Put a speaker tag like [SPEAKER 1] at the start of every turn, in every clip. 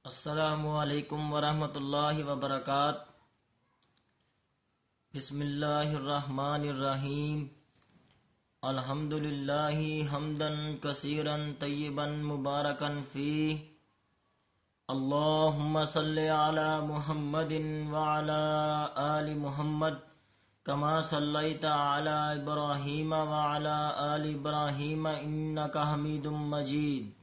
[SPEAKER 1] السلام علیکم ورحمۃ اللہ وبرکاتہ۔ بسم اللہ الرحمن الرحیم۔ الحمد للہ حمدا کثیرا طیبا مبارکا فیہ، اللہم صلی علی محمد وعلی آل محمد کما صلیت علی ابراہیم وعلی آل ابراہیم انک حمید مجید۔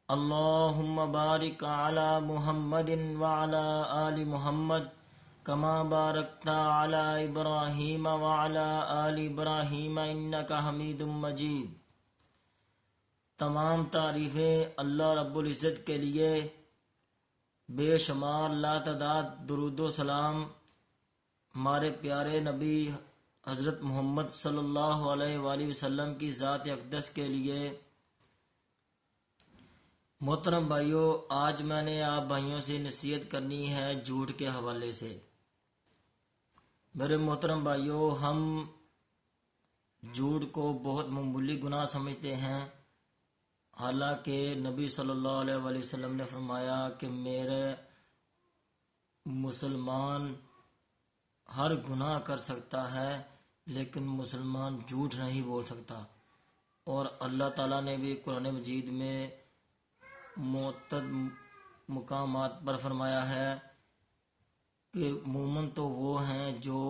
[SPEAKER 1] اللہم بارک علی محمد وعلی آل محمد کما بارکت علی ابراہیم وعلی آل ابراہیم انک حمید مجید۔ تمام تعریفیں اللہ رب العزت کے لیے، بے شمار لاتعداد درود و سلام ہمارے پیارے نبی حضرت محمد صلی اللہ علیہ وآلہ وسلم کی ذات اقدس کے لیے۔ محترم بھائیوں، آج میں نے آپ بھائیوں سے نصیحت کرنی ہے جھوٹ کے حوالے سے۔ میرے محترم بھائیوں، ہم جھوٹ کو بہت معمولی گناہ سمجھتے ہیں، حالانکہ نبی صلی اللہ علیہ وآلہ وسلم نے فرمایا کہ میرے مسلمان ہر گناہ کر سکتا ہے لیکن مسلمان جھوٹ نہیں بول سکتا۔ اور اللہ تعالیٰ نے بھی قرآن مجید میں متعدد مقامات پر فرمایا ہے کہ مومن تو وہ ہیں جو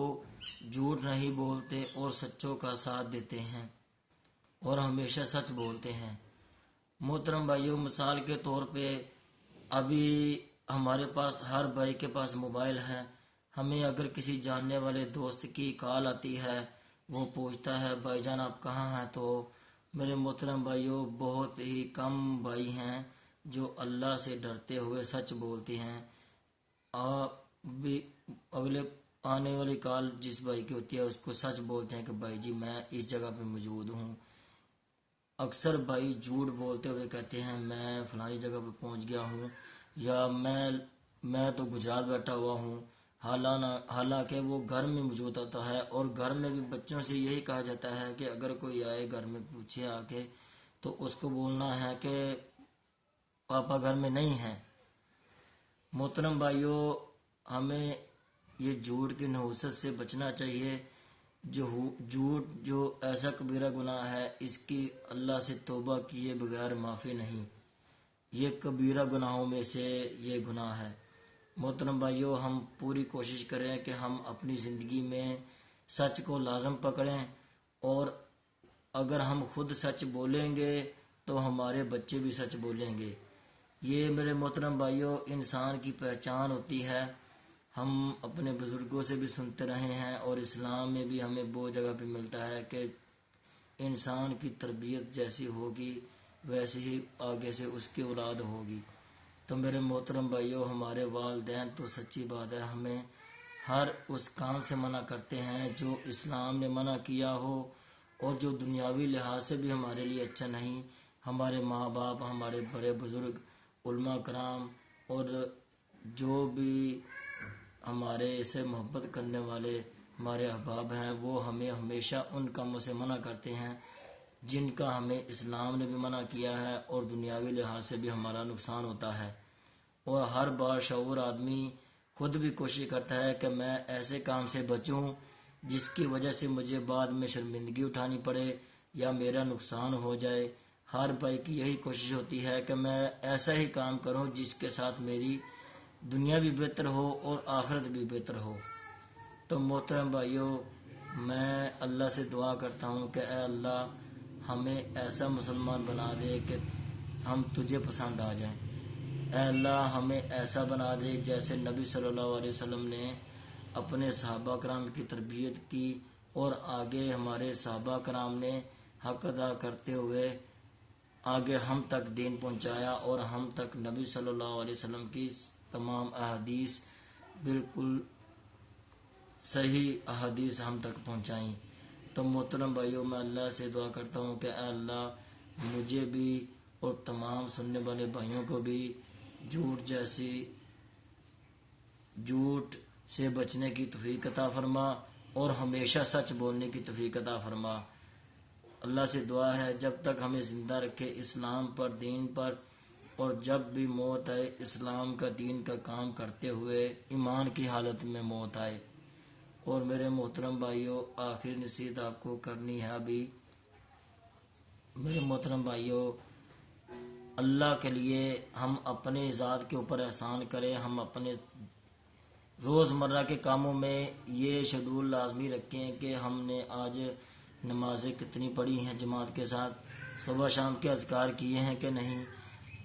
[SPEAKER 1] جھوٹ نہیں بولتے اور سچوں کا ساتھ دیتے ہیں اور ہمیشہ سچ بولتے ہیں۔ محترم بھائیوں، مثال کے طور پہ ابھی ہمارے پاس ہر بھائی کے پاس موبائل ہے۔ ہمیں اگر کسی جاننے والے دوست کی کال آتی ہے، وہ پوچھتا ہے بھائی جان آپ کہاں ہیں، تو میرے محترم بھائیوں بہت ہی کم بھائی ہیں جو اللہ سے ڈرتے ہوئے سچ بولتے ہیں۔ آپ بھی اگلے آنے والی کال جس بھائی کی ہوتی ہے اس کو سچ بولتے ہیں کہ بھائی جی میں اس جگہ پہ موجود ہوں۔ اکثر بھائی جھوٹ بولتے ہوئے کہتے ہیں میں فلانی جگہ پہ پہنچ گیا ہوں، یا میں تو گجرات بیٹھا ہوا ہوں، حالانکہ وہ گھر میں موجود ہوتا ہے۔ اور گھر میں بھی بچوں سے یہی کہا جاتا ہے کہ اگر کوئی آئے گھر میں پوچھے آ کے تو اس کو بولنا ہے کہ پاپا گھر میں نہیں ہیں۔ محترم بھائیوں، ہمیں یہ جھوٹ کی نحوست سے بچنا چاہیے۔ جھوٹ جو ایسا کبیرہ گناہ ہے، اس کی اللہ سے توبہ کیے بغیر معافی نہیں۔ یہ کبیرہ گناہوں میں سے یہ گناہ ہے۔ محترم بھائیوں، ہم پوری کوشش کریں کہ ہم اپنی زندگی میں سچ کو لازم پکڑیں، اور اگر ہم خود سچ بولیں گے تو ہمارے بچے بھی سچ بولیں گے۔ یہ میرے محترم بھائیوں انسان کی پہچان ہوتی ہے۔ ہم اپنے بزرگوں سے بھی سنتے رہے ہیں، اور اسلام میں بھی ہمیں بہت جگہ پہ ملتا ہے کہ انسان کی تربیت جیسی ہوگی ویسی ہی آگے سے اس کی اولاد ہوگی۔ تو میرے محترم بھائیوں، ہمارے والدین تو سچی بات ہے ہمیں ہر اس کام سے منع کرتے ہیں جو اسلام نے منع کیا ہو اور جو دنیاوی لحاظ سے بھی ہمارے لیے اچھا نہیں۔ ہمارے ماں باپ، ہمارے بڑے بزرگ، علماء کرام اور جو بھی ہمارے سے محبت کرنے والے ہمارے احباب ہیں، وہ ہمیں ہمیشہ ان کاموں سے منع کرتے ہیں جن کا ہمیں اسلام نے بھی منع کیا ہے اور دنیاوی لحاظ سے بھی ہمارا نقصان ہوتا ہے۔ اور ہر باشعور آدمی خود بھی کوشش کرتا ہے کہ میں ایسے کام سے بچوں جس کی وجہ سے مجھے بعد میں شرمندگی اٹھانی پڑے یا میرا نقصان ہو جائے۔ ہر بھائی کی یہی کوشش ہوتی ہے کہ میں ایسا ہی کام کروں جس کے ساتھ میری دنیا بھی بہتر ہو اور آخرت بھی بہتر ہو۔ تو محترم بھائیوں، میں اللہ سے دعا کرتا ہوں کہ اے اللہ ہمیں ایسا مسلمان بنا دے کہ ہم تجھے پسند آ جائیں۔ اے اللہ ہمیں ایسا بنا دے جیسے نبی صلی اللہ علیہ وسلم نے اپنے صحابہ کرام کی تربیت کی، اور آگے ہمارے صحابہ کرام نے حق ادا کرتے ہوئے آگے ہم تک دین پہنچایا، اور ہم تک نبی صلی اللہ علیہ وسلم کی تمام احادیث بالکل صحیح احادیث ہم تک پہنچائیں۔ تو محترم بھائیوں، میں اللہ سے دعا کرتا ہوں کہ اے اللہ مجھے بھی اور تمام سننے والے بھائیوں کو بھی جھوٹ سے بچنے کی توفیق عطا فرما اور ہمیشہ سچ بولنے کی توفیق عطا فرما۔ اللہ سے دعا ہے جب تک ہمیں زندہ رکھے اسلام پر، دین پر، اور جب بھی موت آئے اسلام کا دین کا کام کرتے ہوئے ایمان کی حالت میں موت آئے۔ اور میرے محترم بھائیوں، آخری نصیحت آپ کو کرنی ہے ابھی۔ میرے محترم بھائیوں، اللہ کے لیے ہم اپنے ذات کے اوپر احسان کریں، ہم اپنے روزمرہ کے کاموں میں یہ شیڈول لازمی رکھیں کہ ہم نے آج نمازیں کتنی پڑھی ہیں جماعت کے ساتھ، صبح شام کے اذکار کیے ہیں کہ نہیں،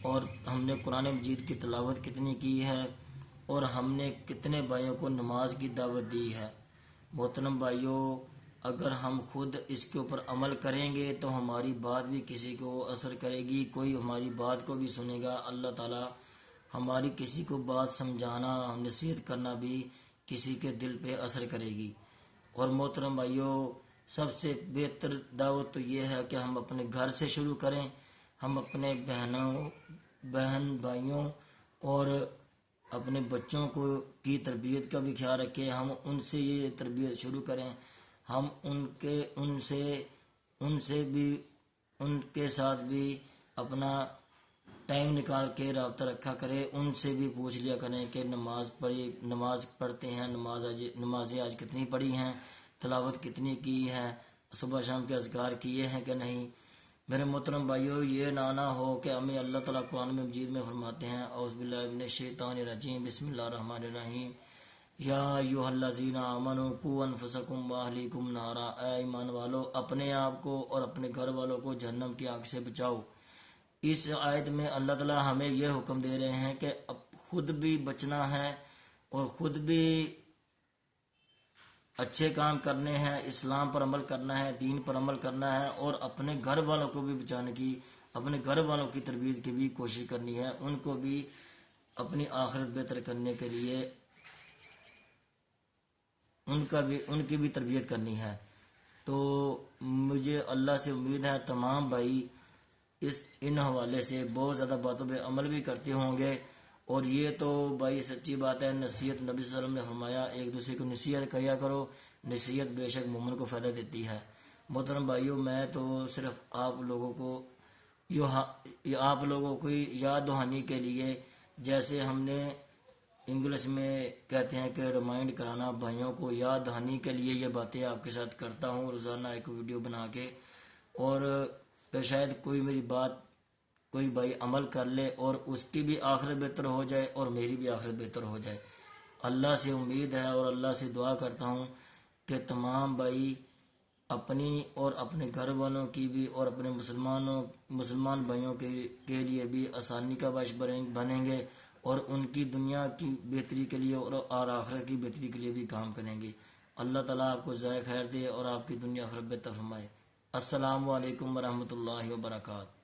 [SPEAKER 1] اور ہم نے قرآن مجید کی تلاوت کتنی کی ہے، اور ہم نے کتنے بھائیوں کو نماز کی دعوت دی ہے۔ محترم بھائیوں، اگر ہم خود اس کے اوپر عمل کریں گے تو ہماری بات بھی کسی کو اثر کرے گی، کوئی ہماری بات کو بھی سنے گا۔ اللہ تعالیٰ ہماری کسی کو بات سمجھانا، نصیحت کرنا بھی کسی کے دل پہ اثر کرے گی۔ اور محترم بھائیوں، سب سے بہتر دعوت تو یہ ہے کہ ہم اپنے گھر سے شروع کریں، ہم اپنے بہن بھائیوں اور اپنے بچوں کی تربیت کا بھی خیال رکھیں، ہم ان سے یہ تربیت شروع کریں، ہم ان کے ساتھ بھی اپنا ٹائم نکال کے رابطہ رکھا کریں، ان سے بھی پوچھ لیا کریں کہ نماز پڑھتے ہیں، نمازیں آج کتنی پڑھی ہیں، تلاوت کتنی کی ہے، صبح شام کے اذکار کیے ہیں کہ نہیں۔ میرے محترم بھائیوں، یہ نہ ہو کہ ہمیں اللہ تعالیٰ قرآن مجید میں فرماتے ہیں، اعوذ باللہ من الشیطان الرجیم، بسم اللہ الرحمن الرحیم، یا ایھا الذین آمنوا قوا انفسکم واہلیکم نارا، اے ایمان والو اپنے آپ کو اور اپنے گھر والوں کو جہنم کی آگ سے بچاؤ۔ اس آیت میں اللہ تعالیٰ ہمیں یہ حکم دے رہے ہیں کہ خود بھی بچنا ہے اور خود بھی اچھے کام کرنے ہیں، اسلام پر عمل کرنا ہے، دین پر عمل کرنا ہے، اور اپنے گھر والوں کو بھی بچانے کی، اپنے گھر والوں کی تربیت کی بھی کوشش کرنی ہے، ان کو بھی اپنی آخرت بہتر کرنے کے لیے ان کی بھی تربیت کرنی ہے۔ تو مجھے اللہ سے امید ہے تمام بھائی ان حوالے سے بہت زیادہ باتوں پہ عمل بھی کرتے ہوں گے، اور یہ تو بھائی سچی بات ہے، نصیحت نبی صلی اللہ علیہ وسلم نے فرمایا ایک دوسرے کو نصیحت کریا کرو، نصیحت بے شک مومن کو فائدہ دیتی ہے۔ محترم بھائیوں، میں تو صرف آپ لوگوں کو یاد دہانی کے لیے، جیسے ہم نے انگلش میں کہتے ہیں کہ ریمائنڈ کرانا، بھائیوں کو یاد دہانی کے لیے یہ باتیں آپ کے ساتھ کرتا ہوں روزانہ ایک ویڈیو بنا کے، اور شاید کوئی میری بات کوئی بھائی عمل کر لے اور اس کی بھی آخرت بہتر ہو جائے اور میری بھی آخرت بہتر ہو جائے۔ اللہ سے امید ہے اور اللہ سے دعا کرتا ہوں کہ تمام بھائی اپنی اور اپنے گھر والوں کی بھی اور اپنے مسلمان بھائیوں کے لیے بھی آسانی کا باعث بنیں گے، اور ان کی دنیا کی بہتری کے لیے اور آخرت کی بہتری کے لیے بھی کام کریں گے۔ اللہ تعالیٰ آپ کو جزائے خیر دے اور آپ کی دنیا آخرت بہتر فرمائے۔ السلام علیکم ورحمۃ اللہ وبرکاتہ۔